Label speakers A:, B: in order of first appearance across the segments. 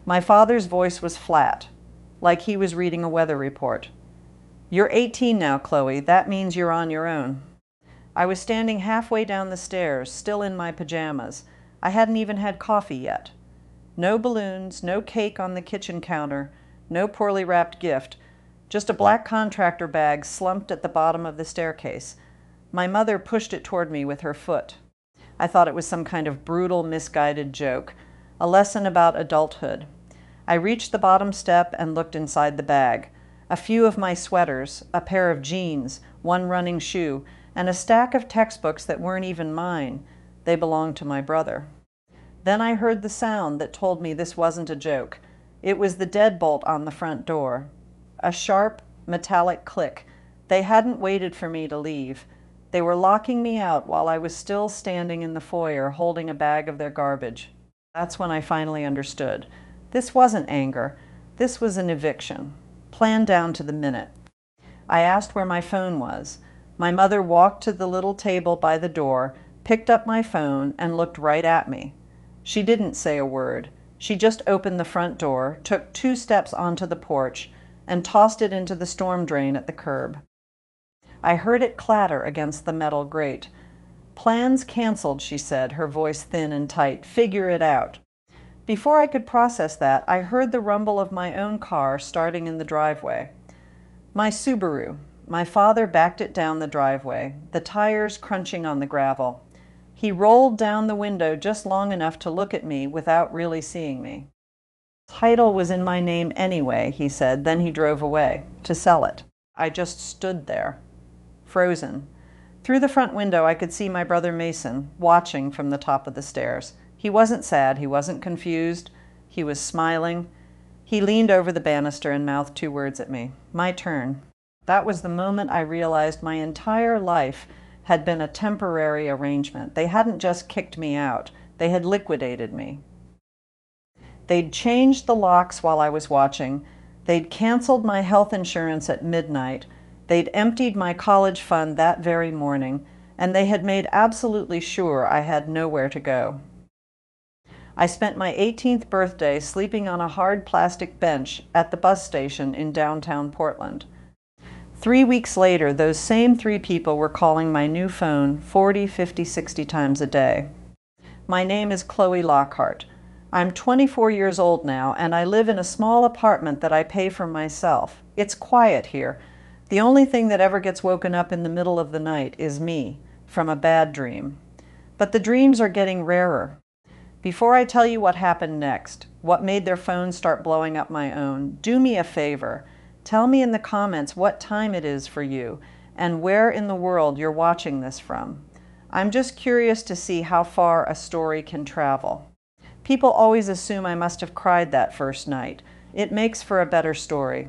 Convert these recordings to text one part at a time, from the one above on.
A: My father's voice was flat, like he was reading a weather report. "You're 18 now, Chloe. That means you're on your own." I was standing halfway down the stairs, still in my pajamas. I hadn't even had coffee yet. No balloons, no cake on the kitchen counter, no poorly wrapped gift, just a black contractor bag slumped at the bottom of the staircase. My mother pushed it toward me with her foot. I thought it was some kind of brutal, misguided joke, a lesson about adulthood. I reached the bottom step and looked inside the bag. A few of my sweaters, a pair of jeans, one running shoe, and a stack of textbooks that weren't even mine. They belonged to my brother. Then I heard the sound that told me this wasn't a joke. It was the deadbolt on the front door. A sharp, metallic click. They hadn't waited for me to leave. They were locking me out while I was still standing in the foyer holding a bag of their garbage. That's when I finally understood. This wasn't anger. This was an eviction, planned down to the minute. I asked where my phone was. My mother walked to the little table by the door, picked up my phone, and looked right at me. She didn't say a word. She just opened the front door, took 2 steps onto the porch, and tossed it into the storm drain at the curb. I heard it clatter against the metal grate. "Plans canceled," she said, her voice thin and tight. "Figure it out." Before I could process that, I heard the rumble of my own car starting in the driveway. My Subaru. My father backed it down the driveway, the tires crunching on the gravel. He rolled down the window just long enough to look at me without really seeing me. "Title was in my name anyway," he said. Then he drove away to sell it. I just stood there, frozen. Through the front window, I could see my brother Mason watching from the top of the stairs. He wasn't sad. He wasn't confused. He was smiling. He leaned over the banister and mouthed 2 words at me. "My turn." That was the moment I realized my entire life had been a temporary arrangement. They hadn't just kicked me out. They had liquidated me. They'd changed the locks while I was watching. They'd canceled my health insurance at midnight. They'd emptied my college fund that very morning, and they had made absolutely sure I had nowhere to go. I spent my 18th birthday sleeping on a hard plastic bench at the bus station in downtown Portland. 3 weeks later, those same 3 people were calling my new phone 40, 50, 60 times a day. My name is Chloe Lockhart. I'm 24 years old now, and I live in a small apartment that I pay for myself. It's quiet here. The only thing that ever gets woken up in the middle of the night is me, from a bad dream. But the dreams are getting rarer. Before I tell you what happened next, what made their phones start blowing up my own, do me a favor. Tell me in the comments what time it is for you and where in the world you're watching this from. I'm just curious to see how far a story can travel. People always assume I must have cried that first night. It makes for a better story.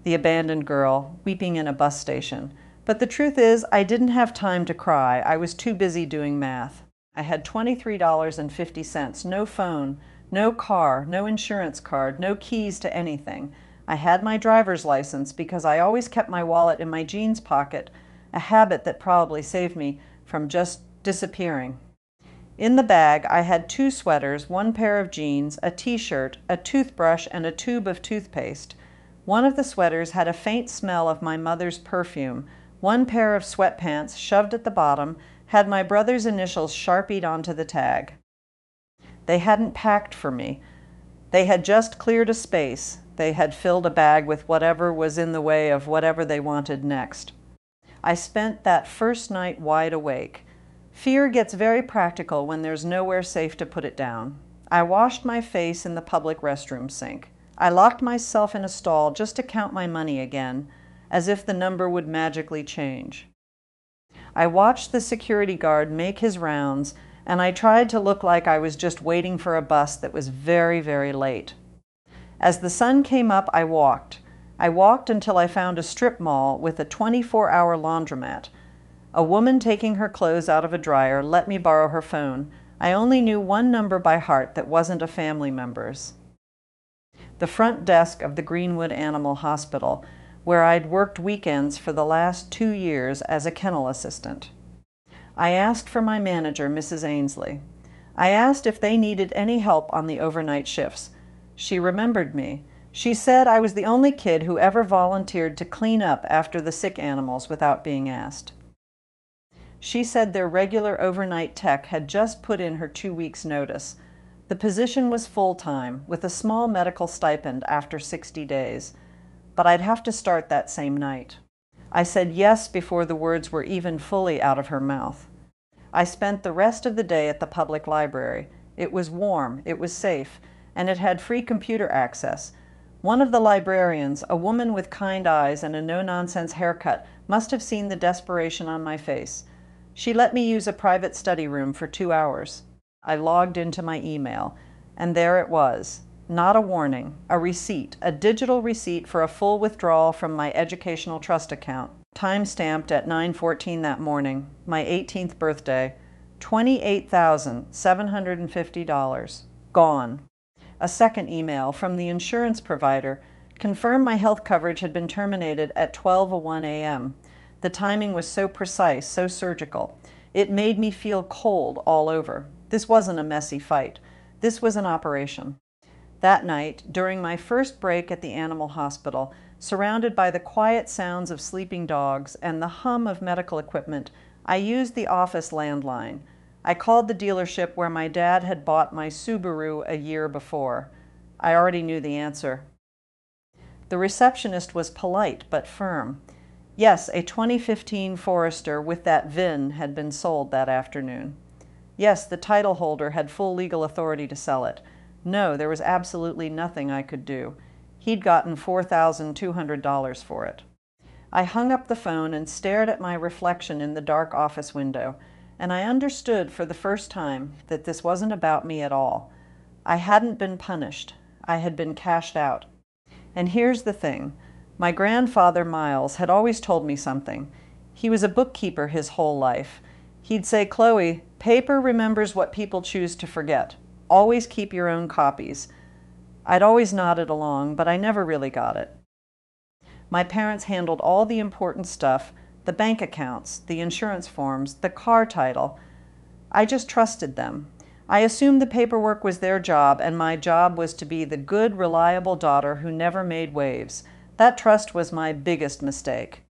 A: The abandoned girl, weeping in a bus station. But the truth is, I didn't have time to cry. I was too busy doing math. I had $23.50, no phone, no car, no insurance card, no keys to anything. I had my driver's license because I always kept my wallet in my jeans pocket, a habit that probably saved me from just disappearing. In the bag, I had 2 sweaters, 1 pair of jeans, a t-shirt, a toothbrush, and a tube of toothpaste. One of the sweaters had a faint smell of my mother's perfume. 1 pair of sweatpants, shoved at the bottom, had my brother's initials sharpied onto the tag. They hadn't packed for me. They had just cleared a space. They had filled a bag with whatever was in the way of whatever they wanted next. I spent that first night wide awake. Fear gets very practical when there's nowhere safe to put it down. I washed my face in the public restroom sink. I locked myself in a stall just to count my money again, as if the number would magically change. I watched the security guard make his rounds, and I tried to look like I was just waiting for a bus that was very, very late. As the sun came up, I walked. I walked until I found a strip mall with a 24-hour laundromat. A woman taking her clothes out of a dryer let me borrow her phone. I only knew 1 number by heart that wasn't a family member's. The front desk of the Greenwood Animal Hospital, where I'd worked weekends for the last 2 years as a kennel assistant. I asked for my manager, Mrs. Ainsley. I asked if they needed any help on the overnight shifts. She remembered me. She said I was the only kid who ever volunteered to clean up after the sick animals without being asked. She said their regular overnight tech had just put in her 2 weeks' notice. The position was full-time, with a small medical stipend after 60 days. But I'd have to start that same night. I said yes before the words were even fully out of her mouth. I spent the rest of the day at the public library. It was warm, it was safe, and it had free computer access. One of the librarians, a woman with kind eyes and a no-nonsense haircut, must have seen the desperation on my face. She let me use a private study room for 2 hours. I logged into my email, and there it was. Not a warning, a receipt, a digital receipt for a full withdrawal from my educational trust account, time-stamped at 9:14 that morning, my 18th birthday, $28,750. Gone. A second email from the insurance provider confirmed my health coverage had been terminated at 12:01 a.m. The timing was so precise, so surgical. It made me feel cold all over. This wasn't a messy fight. This was an operation. That night, during my first break at the animal hospital, surrounded by the quiet sounds of sleeping dogs and the hum of medical equipment, I used the office landline. I called the dealership where my dad had bought my Subaru a year before. I already knew the answer. The receptionist was polite but firm. Yes, a 2015 Forester with that VIN had been sold that afternoon. Yes, the title holder had full legal authority to sell it. No, there was absolutely nothing I could do. He'd gotten $4,200 for it. I hung up the phone and stared at my reflection in the dark office window, and I understood for the first time that this wasn't about me at all. I hadn't been punished. I had been cashed out. And here's the thing. My grandfather, Miles, had always told me something. He was a bookkeeper his whole life. He'd say, "Chloe, paper remembers what people choose to forget. Always keep your own copies." I'd always nodded along, but I never really got it. My parents handled all the important stuff, the bank accounts, the insurance forms, the car title. I just trusted them. I assumed the paperwork was their job, and my job was to be the good, reliable daughter who never made waves. That trust was my biggest mistake.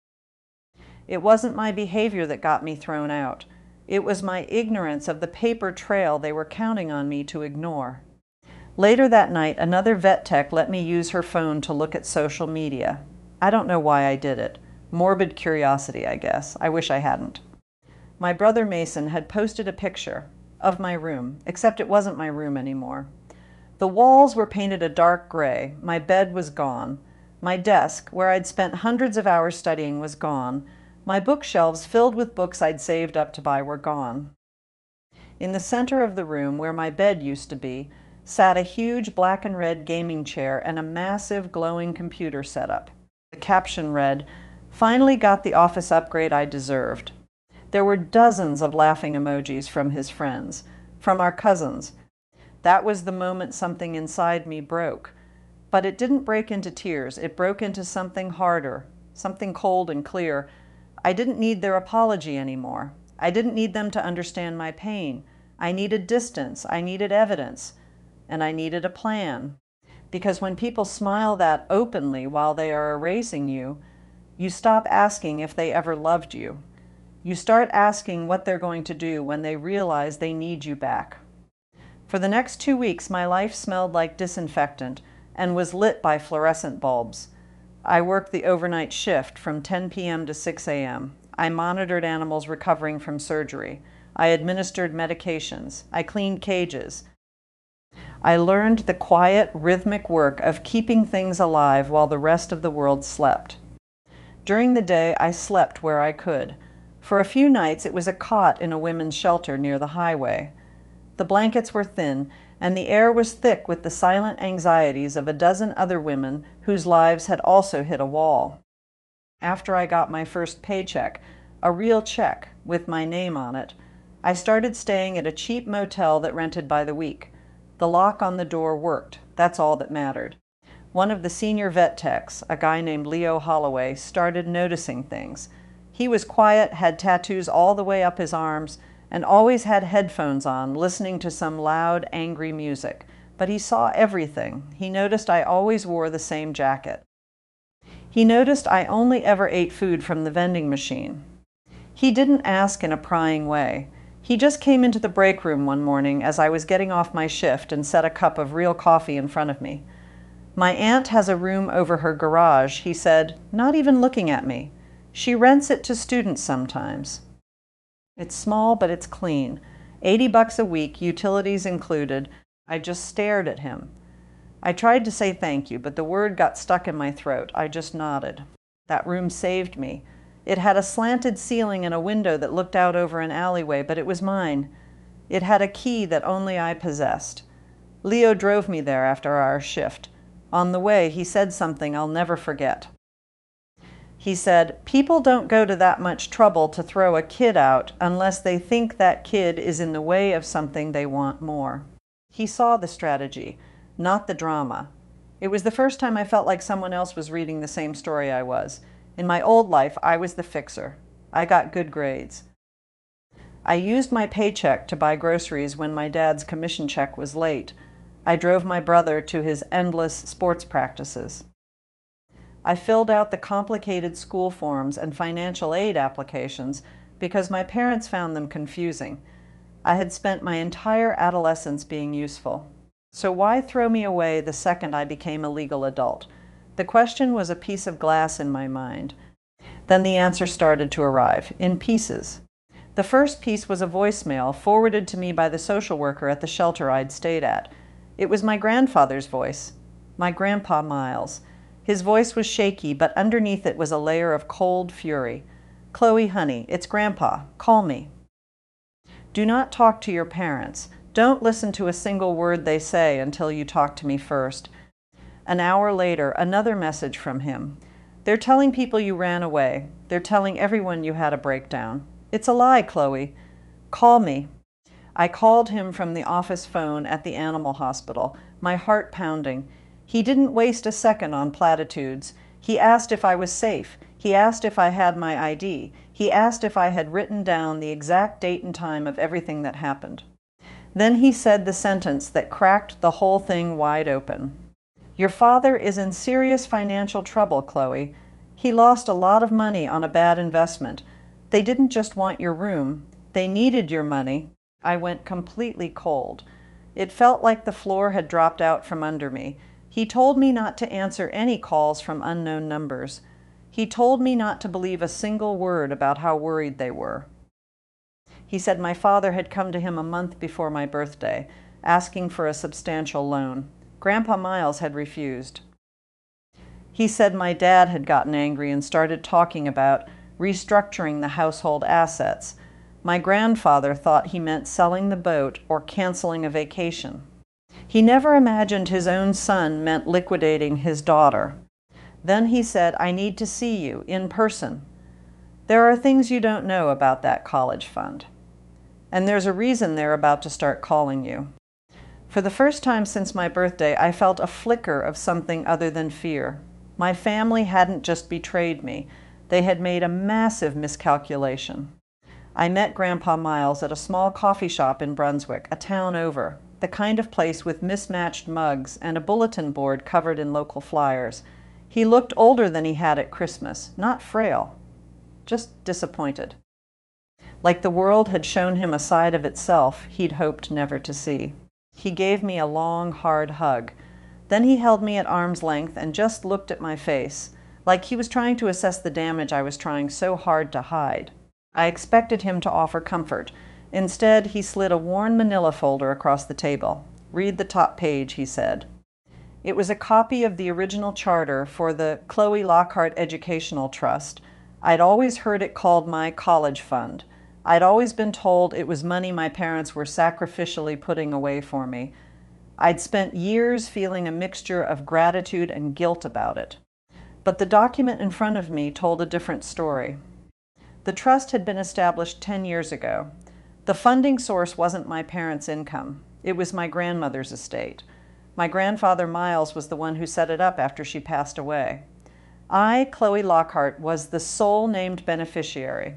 A: It wasn't my behavior that got me thrown out. It was my ignorance of the paper trail they were counting on me to ignore. Later that night, another vet tech let me use her phone to look at social media. I don't know why I did it. Morbid curiosity, I guess. I wish I hadn't. My brother Mason had posted a picture of my room, except it wasn't my room anymore. The walls were painted a dark gray. My bed was gone. My desk, where I'd spent hundreds of hours studying, was gone. My bookshelves filled with books I'd saved up to buy were gone. In the center of the room, where my bed used to be, sat a huge black and red gaming chair and a massive glowing computer setup. The caption read, "Finally got the office upgrade I deserved." There were dozens of laughing emojis from his friends, from our cousins. That was the moment something inside me broke. But it didn't break into tears. It broke into something harder, something cold and clear. I didn't need their apology anymore. I didn't need them to understand my pain. I needed distance. I needed evidence. And I needed a plan. Because when people smile that openly while they are erasing you, you stop asking if they ever loved you. You start asking what they're going to do when they realize they need you back. For the next 2 weeks, my life smelled like disinfectant and was lit by fluorescent bulbs. I worked the overnight shift from 10 p.m. to 6 a.m. I monitored animals recovering from surgery. I administered medications. I cleaned cages. I learned the quiet, rhythmic work of keeping things alive while the rest of the world slept. During the day, I slept where I could. For a few nights, it was a cot in a women's shelter near the highway. The blankets were thin, and the air was thick with the silent anxieties of a dozen other women whose lives had also hit a wall. After I got my first paycheck, a real check with my name on it, I started staying at a cheap motel that rented by the week. The lock on the door worked. That's all that mattered. One of the senior vet techs, a guy named Leo Holloway, started noticing things. He was quiet, had tattoos all the way up his arms, and always had headphones on, listening to some loud, angry music. but he saw everything. He noticed I always wore the same jacket. He noticed I only ever ate food from the vending machine. He didn't ask in a prying way. He just came into the break room one morning as I was getting off my shift and set a cup of real coffee in front of me. "My aunt has a room over her garage," he said, not even looking at me. "She rents it to students sometimes. It's small, but it's clean. $80 a week, utilities included." I just stared at him. I tried to say thank you, but the word got stuck in my throat. I just nodded. That room saved me. It had a slanted ceiling and a window that looked out over an alleyway, but it was mine. It had a key that only I possessed. Leo drove me there after our shift. On the way, he said something I'll never forget. He said, "People don't go to that much trouble to throw a kid out unless they think that kid is in the way of something they want more." He saw the strategy, not the drama. It was the first time I felt like someone else was reading the same story I was. In my old life, I was the fixer. I got good grades. I used my paycheck to buy groceries when my dad's commission check was late. I drove my brother to his endless sports practices. I filled out the complicated school forms and financial aid applications because my parents found them confusing. I had spent my entire adolescence being useful. So why throw me away the second I became a legal adult? The question was a piece of glass in my mind. Then the answer started to arrive, in pieces. The first piece was a voicemail forwarded to me by the social worker at the shelter I'd stayed at. It was my grandfather's voice, my grandpa Miles. His voice was shaky, but underneath it was a layer of cold fury. "Chloe, honey, it's Grandpa. Call me. Do not talk to your parents. Don't listen to a single word they say until you talk to me first." An hour later, another message from him. "They're telling people you ran away. They're telling everyone you had a breakdown. It's a lie, Chloe. Call me." I called him from the office phone at the animal hospital, my heart pounding. He didn't waste a second on platitudes. He asked if I was safe. He asked if I had my ID. He asked if I had written down the exact date and time of everything that happened. Then he said the sentence that cracked the whole thing wide open. "Your father is in serious financial trouble, Chloe. He lost a lot of money on a bad investment. They didn't just want your room. They needed your money." I went completely cold. It felt like the floor had dropped out from under me. He told me not to answer any calls from unknown numbers. He told me not to believe a single word about how worried they were. He said my father had come to him a month before my birthday, asking for a substantial loan. Grandpa Miles had refused. He said my dad had gotten angry and started talking about restructuring the household assets. My grandfather thought he meant selling the boat or canceling a vacation. He never imagined his own son meant liquidating his daughter. Then he said, "I need to see you in person. There are things you don't know about that college fund. And there's a reason they're about to start calling you." For the first time since my birthday, I felt a flicker of something other than fear. My family hadn't just betrayed me. They had made a massive miscalculation. I met Grandpa Miles at a small coffee shop in Brunswick, a town over, the kind of place with mismatched mugs and a bulletin board covered in local flyers. He looked older than he had at Christmas, not frail, just disappointed. Like the world had shown him a side of itself he'd hoped never to see. He gave me a long, hard hug. Then he held me at arm's length and just looked at my face, like he was trying to assess the damage I was trying so hard to hide. I expected him to offer comfort. Instead, he slid a worn manila folder across the table. "Read the top page," he said. It was a copy of the original charter for the Chloe Lockhart Educational Trust. I'd always heard it called my college fund. I'd always been told it was money my parents were sacrificially putting away for me. I'd spent years feeling a mixture of gratitude and guilt about it. But the document in front of me told a different story. The trust had been established 10 years ago. The funding source wasn't my parents' income. It was my grandmother's estate. My grandfather Miles was the one who set it up after she passed away. I, Chloe Lockhart, was the sole named beneficiary.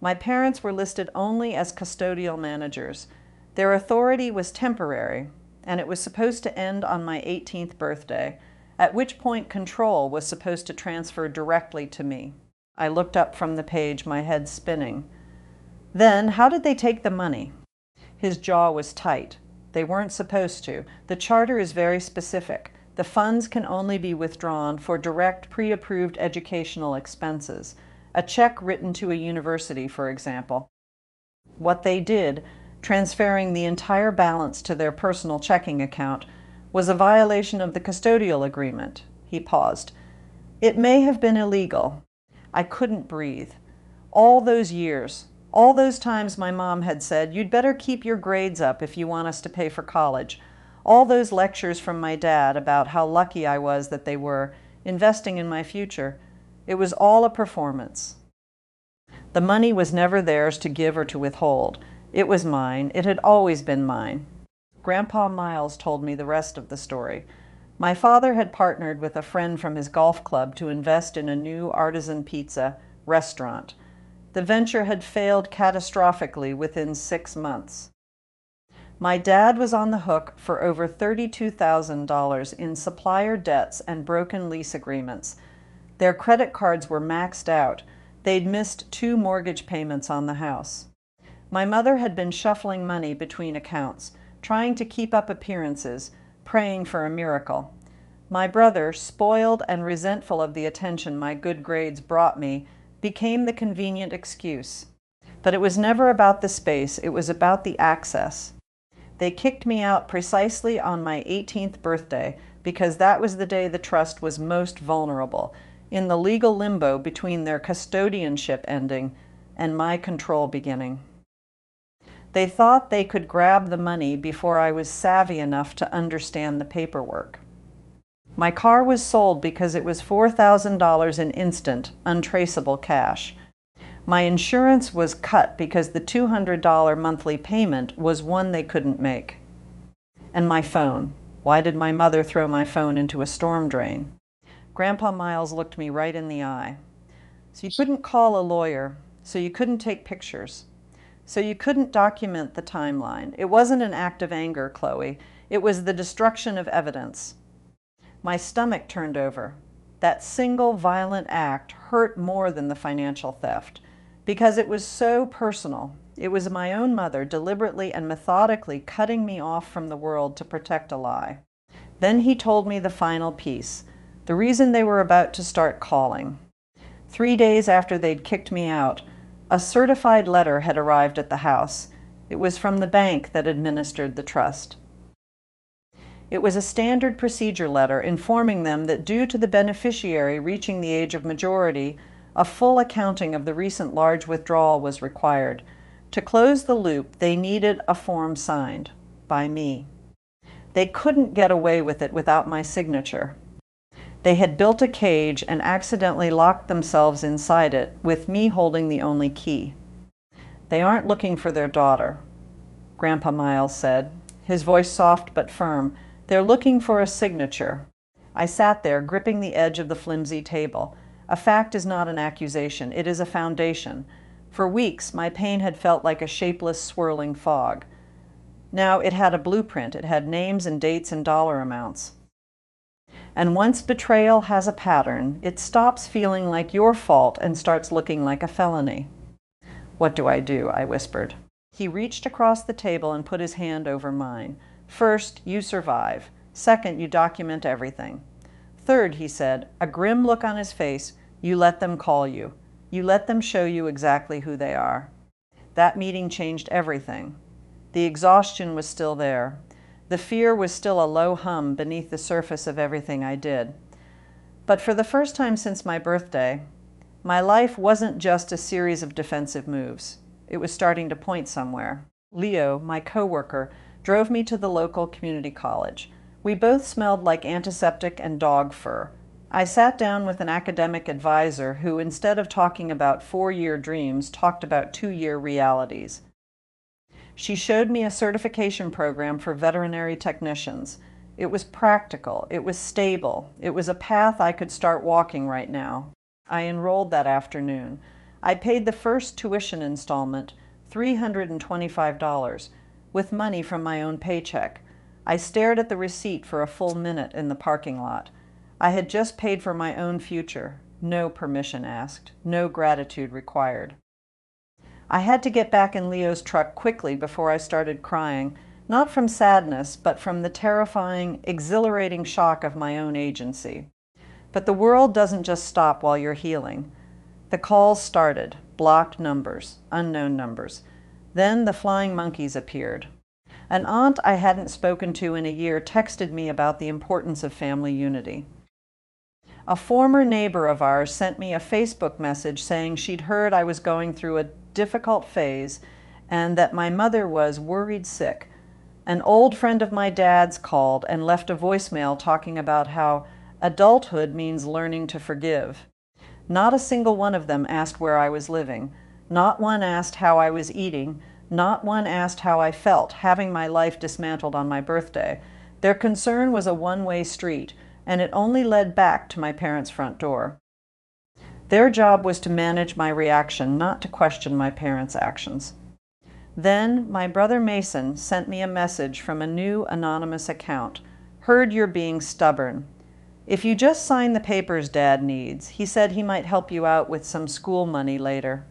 A: My parents were listed only as custodial managers. Their authority was temporary. and it was supposed to end on my 18th birthday, at which point control was supposed to transfer directly to me. I looked up from the page, my head spinning. Then, how did they take the money? His jaw was tight. They weren't supposed to. The charter is very specific. The funds can only be withdrawn for direct, pre-approved educational expenses. A check written to a university, for example. What they did, transferring the entire balance to their personal checking account, was a violation of the custodial agreement. He paused. It may have been illegal. I couldn't breathe. All those years, all those times my mom had said, "You'd better keep your grades up if you want us to pay for college." All those lectures from my dad about how lucky I was that they were investing in my future. It was all a performance. The money was never theirs to give or to withhold. It was mine. It had always been mine. Grandpa Miles told me the rest of the story. My father had partnered with a friend from his golf club to invest in a new artisan pizza restaurant. The venture had failed catastrophically within 6 months. My dad was on the hook for over $32,000 in supplier debts and broken lease agreements. Their credit cards were maxed out. They'd missed 2 mortgage payments on the house. My mother had been shuffling money between accounts, trying to keep up appearances, praying for a miracle. My brother, spoiled and resentful of the attention my good grades brought me, became the convenient excuse. But it was never about the space, it was about the access. They kicked me out precisely on my 18th birthday because that was the day the trust was most vulnerable, in the legal limbo between their custodianship ending and my control beginning. They thought they could grab the money before I was savvy enough to understand the paperwork. My car was sold because it was $4,000 in instant, untraceable cash. My insurance was cut because the $200 monthly payment was one they couldn't make. And my phone. Why did my mother throw my phone into a storm drain? Grandpa Miles looked me right in the eye. So you couldn't call a lawyer, so you couldn't take pictures, so you couldn't document the timeline. It wasn't an act of anger, Chloe. It was the destruction of evidence. My stomach turned over. That single violent act hurt more than the financial theft. Because it was so personal. It was my own mother deliberately and methodically cutting me off from the world to protect a lie. Then he told me the final piece, the reason they were about to start calling. 3 days after they'd kicked me out, a certified letter had arrived at the house. It was from the bank that administered the trust. It was a standard procedure letter informing them that due to the beneficiary reaching the age of majority, a full accounting of the recent large withdrawal was required. To close the loop, they needed a form signed by me. They couldn't get away with it without my signature. They had built a cage and accidentally locked themselves inside it, with me holding the only key. They aren't looking for their daughter, Grandpa Miles said, his voice soft but firm. They're looking for a signature. I sat there, gripping the edge of the flimsy table. A fact is not an accusation, it is a foundation. For weeks, my pain had felt like a shapeless, swirling fog. Now it had a blueprint, it had names and dates and dollar amounts. And once betrayal has a pattern, it stops feeling like your fault and starts looking like a felony. "What do?" I whispered. He reached across the table and put his hand over mine. "First, you survive. Second, you document everything. Third," he said, a grim look on his face, "you let them call you. You let them show you exactly who they are." That meeting changed everything. The exhaustion was still there. The fear was still a low hum beneath the surface of everything I did. But for the first time since my birthday, my life wasn't just a series of defensive moves. It was starting to point somewhere. Leo, my coworker, drove me to the local community college. We both smelled like antiseptic and dog fur. I sat down with an academic advisor who, instead of talking about 4-year dreams, talked about 2-year realities. She showed me a certification program for veterinary technicians. It was practical, it was stable, it was a path I could start walking right now. I enrolled that afternoon. I paid the first tuition installment, $325, with money from my own paycheck. I stared at the receipt for a full minute in the parking lot. I had just paid for my own future. No permission asked, no gratitude required. I had to get back in Leo's truck quickly before I started crying, not from sadness, but from the terrifying, exhilarating shock of my own agency. But the world doesn't just stop while you're healing. The calls started, blocked numbers, unknown numbers. Then the flying monkeys appeared. An aunt I hadn't spoken to in a year texted me about the importance of family unity. A former neighbor of ours sent me a Facebook message saying she'd heard I was going through a difficult phase and that my mother was worried sick. An old friend of my dad's called and left a voicemail talking about how adulthood means learning to forgive. Not a single one of them asked where I was living. Not one asked how I was eating. Not one asked how I felt, having my life dismantled on my birthday. Their concern was a one-way street, and it only led back to my parents' front door. Their job was to manage my reaction, not to question my parents' actions. Then my brother Mason sent me a message from a new anonymous account. Heard you're being stubborn. If you just sign the papers Dad needs, he said he might help you out with some school money later.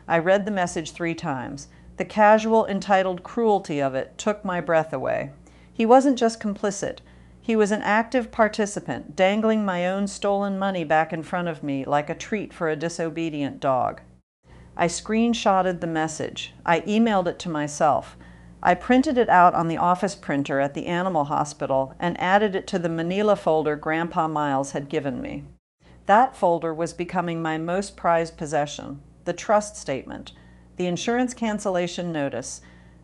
A: I read the message 3 times. The casual, entitled cruelty of it took my breath away. He wasn't just complicit. He was an active participant, dangling my own stolen money back in front of me like a treat for a disobedient dog. I screenshotted the message. I emailed it to myself. I printed it out on the office printer at the animal hospital and added it to the manila folder Grandpa Miles had given me. That folder was becoming my most prized possession, the trust statement, the insurance cancellation notice,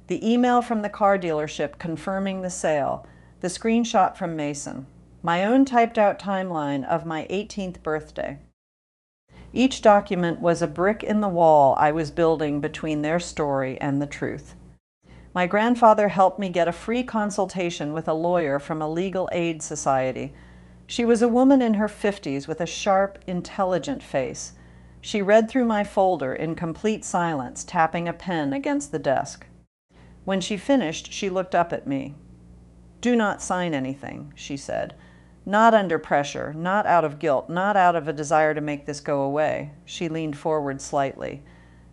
A: the email from the car dealership confirming the sale, the screenshot from Mason, my own typed out timeline of my 18th birthday. Each document was a brick in the wall I was building between their story and the truth. My grandfather helped me get a free consultation with a lawyer from a legal aid society. She was a woman in her 50s with a sharp, intelligent face. She read through my folder in complete silence, tapping a pen against the desk. When she finished, she looked up at me. "Do not sign anything," she said. "Not under pressure, not out of guilt, not out of a desire to make this go away." She leaned forward slightly.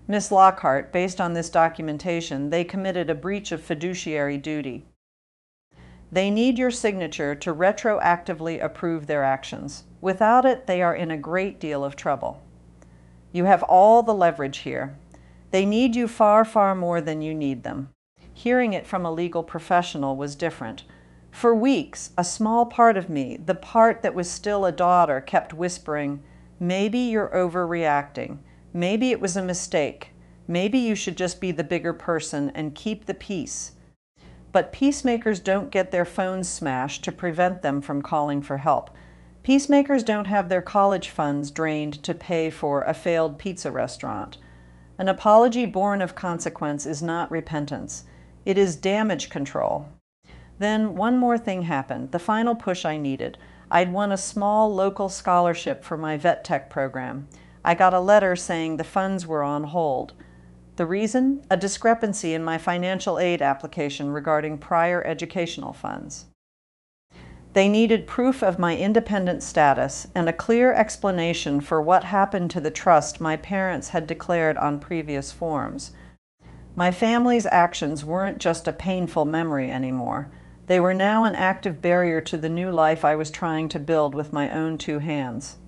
A: "Miss Lockhart, based on this documentation, they committed a breach of fiduciary duty. They need your signature to retroactively approve their actions. Without it, they are in a great deal of trouble. You have all the leverage here. They need you far, far more than you need them." Hearing it from a legal professional was different. For weeks, a small part of me, the part that was still a daughter, kept whispering, "Maybe you're overreacting. Maybe it was a mistake. Maybe you should just be the bigger person and keep the peace." But peacemakers don't get their phones smashed to prevent them from calling for help. Peacemakers don't have their college funds drained to pay for a failed pizza restaurant. An apology born of consequence is not repentance. It is damage control. Then one more thing happened, the final push I needed. I'd won a small local scholarship for my vet tech program. I got a letter saying the funds were on hold. The reason? A discrepancy in my financial aid application regarding prior educational funds. They needed proof of my independent status and a clear explanation for what happened to the trust my parents had declared on previous forms. My family's actions weren't just a painful memory anymore. They were now an active barrier to the new life I was trying to build with my own 2 hands.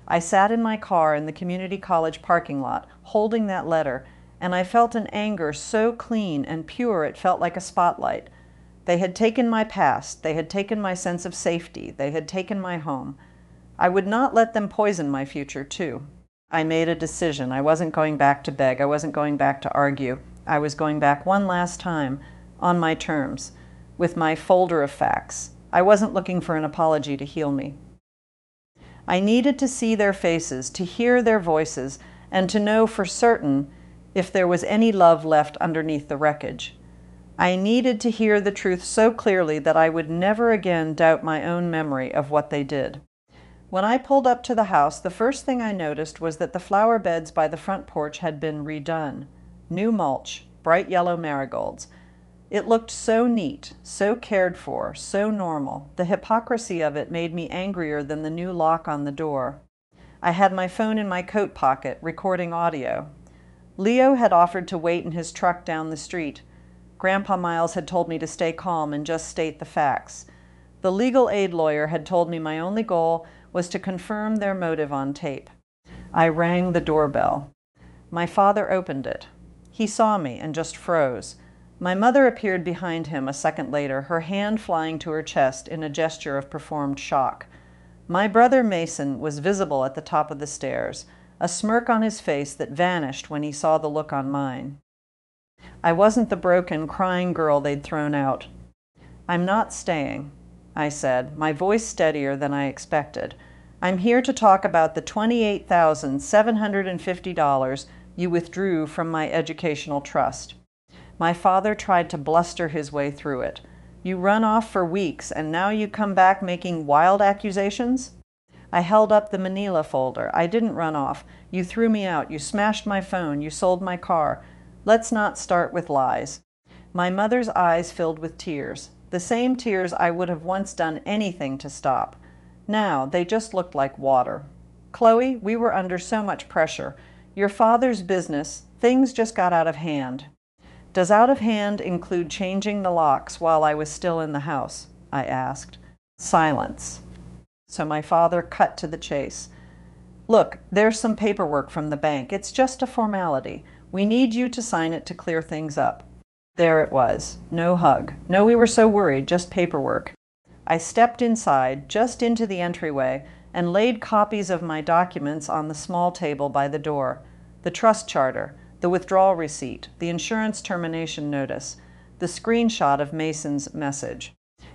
A: I sat in my car in the community college parking lot, holding that letter, and I felt an anger so clean and pure it felt like a spotlight. They had taken my past, they had taken my sense of safety, they had taken my home. I would not let them poison my future, too. I made a decision. I wasn't going back to beg. I wasn't going back to argue. I was going back one last time, on my terms, with my folder of facts. I wasn't looking for an apology to heal me. I needed to see their faces, to hear their voices, and to know for certain if there was any love left underneath the wreckage. I needed to hear the truth so clearly that I would never again doubt my own memory of what they did. When I pulled up to the house, the first thing I noticed was that the flower beds by the front porch had been redone. New mulch, bright yellow marigolds. It looked so neat, so cared for, so normal. The hypocrisy of it made me angrier than the new lock on the door. I had my phone in my coat pocket, recording audio. Leo had offered to wait in his truck down the street. Grandpa Miles had told me to stay calm and just state the facts. The legal aid lawyer had told me my only goal was to confirm their motive on tape. I rang the doorbell. My father opened it. He saw me and just froze. My mother appeared behind him a second later, her hand flying to her chest in a gesture of performed shock. My brother Mason was visible at the top of the stairs, a smirk on his face that vanished when he saw the look on mine. I wasn't the broken, crying girl they'd thrown out. "I'm not staying," I said, my voice steadier than I expected. "I'm here to talk about the $28,750 you withdrew from my educational trust." My father tried to bluster his way through it. "You run off for weeks, and now you come back making wild accusations?" I held up the manila folder. "I didn't run off. You threw me out. You smashed my phone. You sold my car. Let's not start with lies." My mother's eyes filled with tears, the same tears I would have once done anything to stop. Now they just looked like water. "Chloe, we were under so much pressure. Your father's business, things just got out of hand." "Does out of hand include changing the locks while I was still in the house?" I asked. Silence. So my father cut to the chase. "Look, there's some paperwork from the bank. It's just a formality. We need you to sign it to clear things up." There it was. No hug. No, we were so worried, just paperwork. I stepped inside, just into the entryway, and laid copies of my documents on the small table by the door. The trust charter, the withdrawal receipt, the insurance termination notice, the screenshot of Mason's message.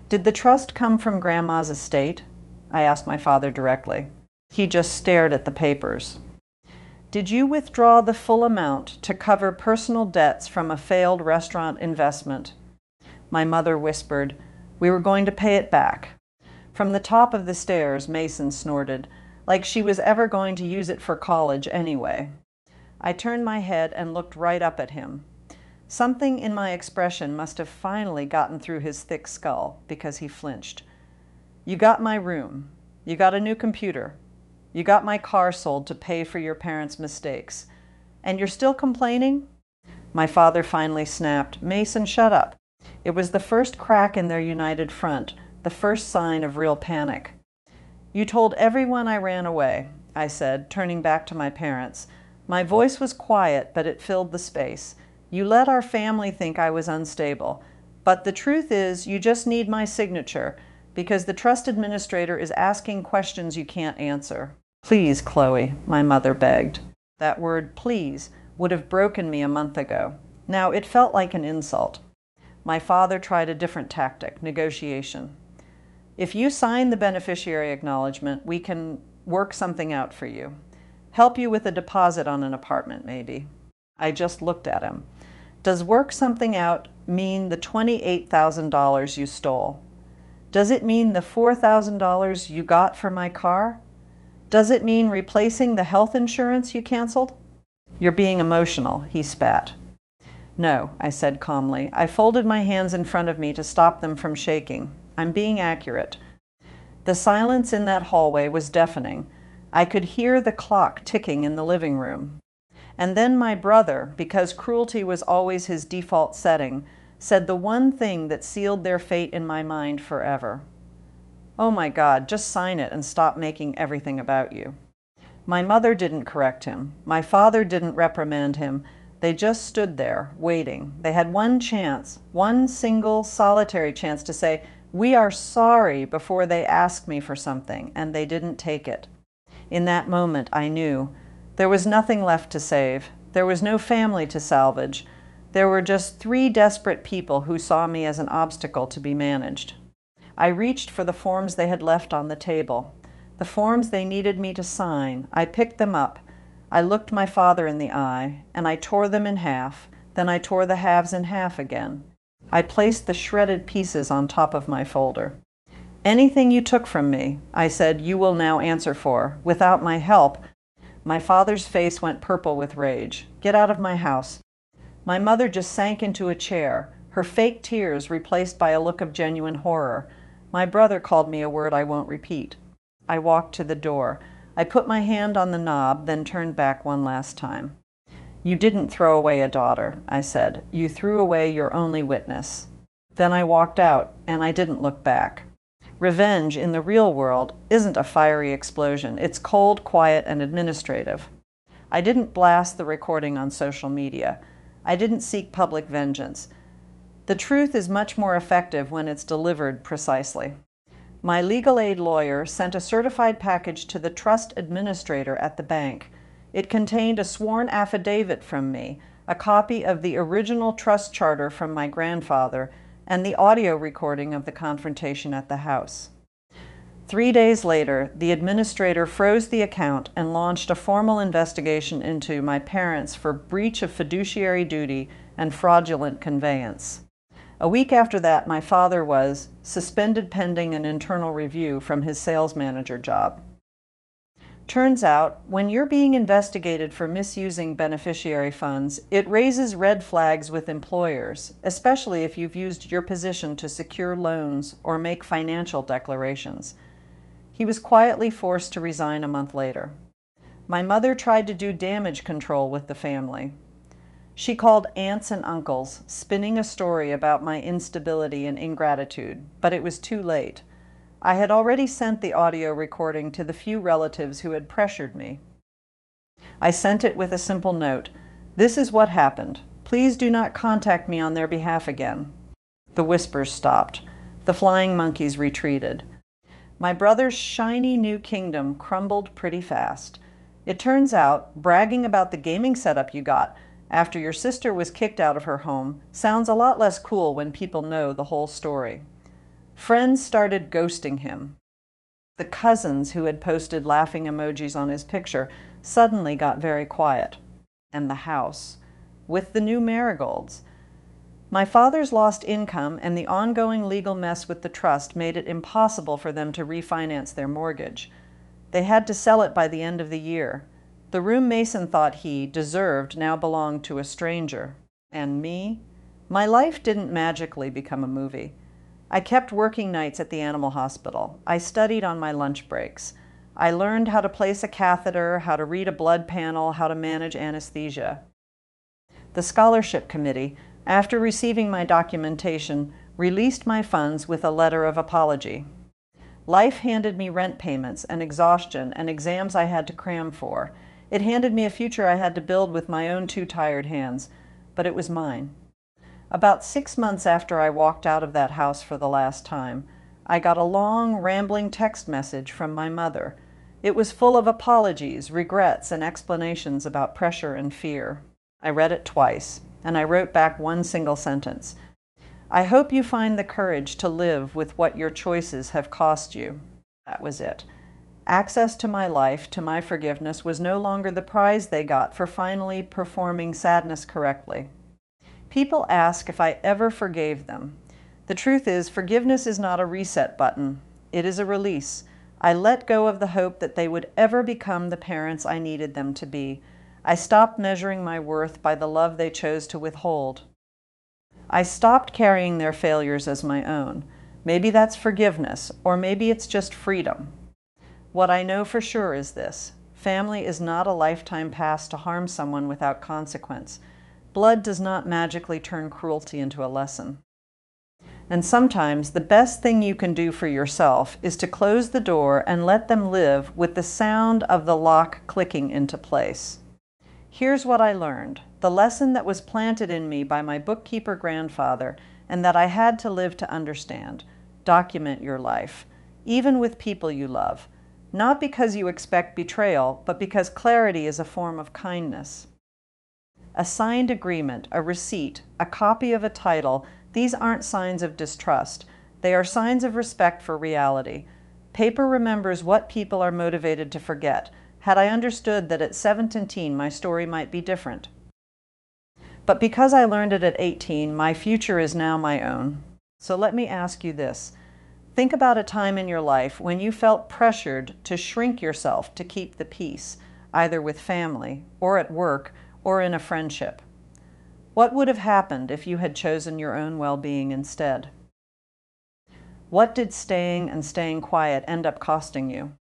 A: "Did the trust come from Grandma's estate?" I asked my father directly. He just stared at the papers. "Did you withdraw the full amount to cover personal debts from a failed restaurant investment?" My mother whispered, "We were going to pay it back." From the top of the stairs, Mason snorted, like she was ever going to use it for college anyway. I turned my head and looked right up at him. Something in my expression must have finally gotten through his thick skull, because he flinched. "You got my room. You got a new computer. You got my car sold to pay for your parents' mistakes. And you're still complaining?" My father finally snapped, "Mason, shut up." It was the first crack in their united front, the first sign of real panic. "You told everyone I ran away," I said, turning back to my parents. My voice was quiet, but it filled the space. "You let our family think I was unstable. But the truth is, you just need my signature, because the trust administrator is asking questions you can't answer." "Please, Chloe," my mother begged. That word, please, would have broken me a month ago. Now it felt like an insult. My father tried a different tactic, negotiation. "If you sign the beneficiary acknowledgement, we can work something out for you. Help you with a deposit on an apartment, maybe." I just looked at him. "Does work something out mean the $28,000 you stole? Does it mean the $4,000 you got for my car? Does it mean replacing the health insurance you canceled?" "You're being emotional," he spat. "No," I said calmly. I folded my hands in front of me to stop them from shaking. "I'm being accurate." The silence in that hallway was deafening. I could hear the clock ticking in the living room. And then my brother, because cruelty was always his default setting, said the one thing that sealed their fate in my mind forever. "Oh my God, just sign it and stop making everything about you." My mother didn't correct him. My father didn't reprimand him. They just stood there, waiting. They had one chance, one single, solitary chance to say, "We are sorry," before they asked me for something, and they didn't take it. In that moment, I knew there was nothing left to save. There was no family to salvage. There were just 3 desperate people who saw me as an obstacle to be managed. I reached for the forms they had left on the table, the forms they needed me to sign. I picked them up. I looked my father in the eye, and I tore them in half. Then I tore the halves in half again. I placed the shredded pieces on top of my folder. "Anything you took from me," I said, "you will now answer for. Without my help." My father's face went purple with rage. "Get out of my house." My mother just sank into a chair. her fake tears replaced by a look of genuine horror. My brother called me a word I won't repeat. I walked to the door. I put my hand on the knob, then turned back one last time. "You didn't throw away a daughter," I said. "You threw away your only witness." Then I walked out, and I didn't look back. Revenge in the real world isn't a fiery explosion. It's cold, quiet, and administrative. I didn't blast the recording on social media. I didn't seek public vengeance. The truth is much more effective when it's delivered precisely. My legal aid lawyer sent a certified package to the trust administrator at the bank. It contained a sworn affidavit from me, a copy of the original trust charter from my grandfather, and the audio recording of the confrontation at the house. 3 days later, the administrator froze the account and launched a formal investigation into my parents for breach of fiduciary duty and fraudulent conveyance. A week after that, my father was suspended pending an internal review from his sales manager job. Turns out, when you're being investigated for misusing beneficiary funds, it raises red flags with employers, especially if you've used your position to secure loans or make financial declarations. He was quietly forced to resign a month later. My mother tried to do damage control with the family. She called aunts and uncles, spinning a story about my instability and ingratitude, but it was too late. I had already sent the audio recording to the few relatives who had pressured me. I sent it with a simple note: "This is what happened. Please do not contact me on their behalf again." The whispers stopped. The flying monkeys retreated. My brother's shiny new kingdom crumbled pretty fast. It turns out, bragging about the gaming setup you got after your sister was kicked out of her home sounds a lot less cool when people know the whole story. Friends started ghosting him. The cousins who had posted laughing emojis on his picture suddenly got very quiet. And the house, with the new marigolds. My father's lost income and the ongoing legal mess with the trust made it impossible for them to refinance their mortgage. They had to sell it by the end of the year. The room Mason thought he deserved now belonged to a stranger. And me? My life didn't magically become a movie. I kept working nights at the animal hospital. I studied on my lunch breaks. I learned how to place a catheter, how to read a blood panel, how to manage anesthesia. The scholarship committee, after receiving my documentation, released my funds with a letter of apology. Life handed me rent payments and exhaustion and exams I had to cram for. It handed me a future I had to build with my own two tired hands, but it was mine. About 6 months after I walked out of that house for the last time, I got a long, rambling text message from my mother. It was full of apologies, regrets, and explanations about pressure and fear. I read it twice, and I wrote back one single sentence. "I hope you find the courage to live with what your choices have cost you." That was it. Access to my life, to my forgiveness, was no longer the prize they got for finally performing sadness correctly. People ask if I ever forgave them. The truth is, forgiveness is not a reset button. It is a release. I let go of the hope that they would ever become the parents I needed them to be. I stopped measuring my worth by the love they chose to withhold. I stopped carrying their failures as my own. Maybe that's forgiveness, or maybe it's just freedom. What I know for sure is this: family is not a lifetime pass to harm someone without consequence. Blood does not magically turn cruelty into a lesson. And sometimes the best thing you can do for yourself is to close the door and let them live with the sound of the lock clicking into place. Here's what I learned, the lesson that was planted in me by my bookkeeper grandfather and that I had to live to understand. Document your life, even with people you love, not because you expect betrayal, but because clarity is a form of kindness. A signed agreement, a receipt, a copy of a title, these aren't signs of distrust. They are signs of respect for reality. Paper remembers what people are motivated to forget. Had I understood that at 17 my story might be different. But because I learned it at 18, my future is now my own. So let me ask you this. Think about a time in your life when you felt pressured to shrink yourself to keep the peace, either with family, or at work, or in a friendship. What would have happened if you had chosen your own well-being instead? What did staying and staying quiet end up costing you?